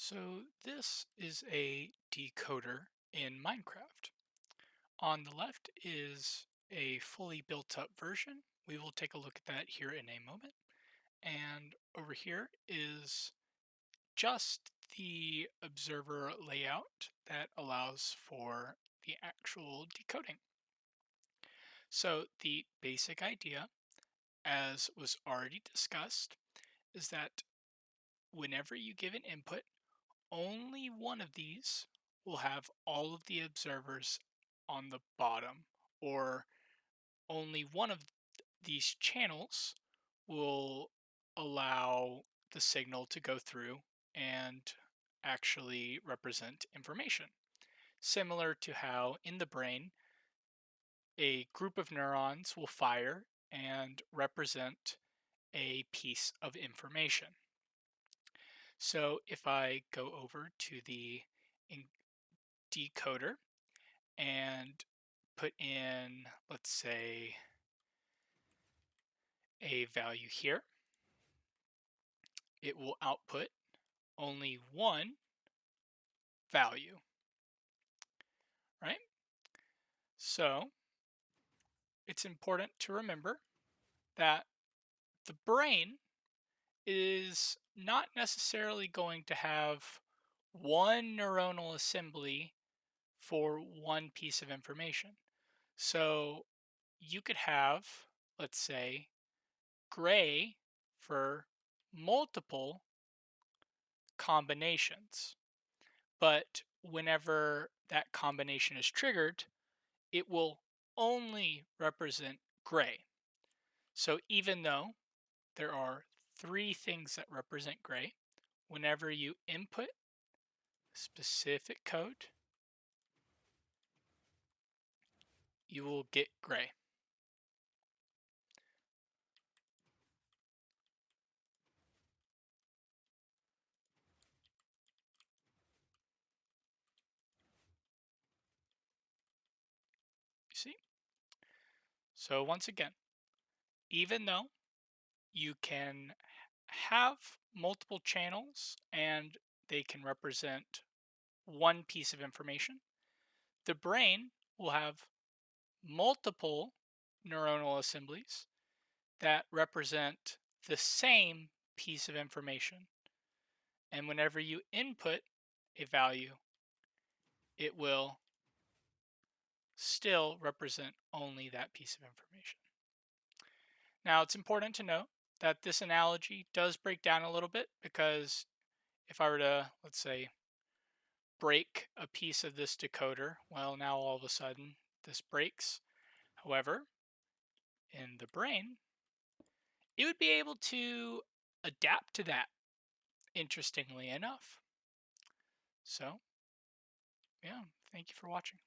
So this is a decoder in Minecraft. On the left is a fully built up version. We will take a look at that here in a moment. And over here is just the observer layout that allows for the actual decoding. So the basic idea, as was already discussed, is that whenever you give an input, only one of these will have all of the observers on the bottom, or only one of these channels will allow the signal to go through and actually represent information. Similar to how in the brain, a group of neurons will fire and represent a piece of information. So if I go over to the decoder and put in, let's say, a value here, it will output only one value, right? So it's important to remember that the brain is not necessarily going to have one neuronal assembly for one piece of information. So you could have, let's say, gray for multiple combinations. But whenever that combination is triggered, it will only represent gray. So even though there are three things that represent gray, whenever you input specific code, you will get gray. You see? So once again, even though you can have multiple channels and they can represent one piece of information, the brain will have multiple neuronal assemblies that represent the same piece of information. And whenever you input a value, it will still represent only that piece of information. Now, it's important to note that this analogy does break down a little bit because if I were to, let's say, break a piece of this decoder, well, now all of a sudden this breaks. However, in the brain, it would be able to adapt to that, interestingly enough. So, yeah, thank you for watching.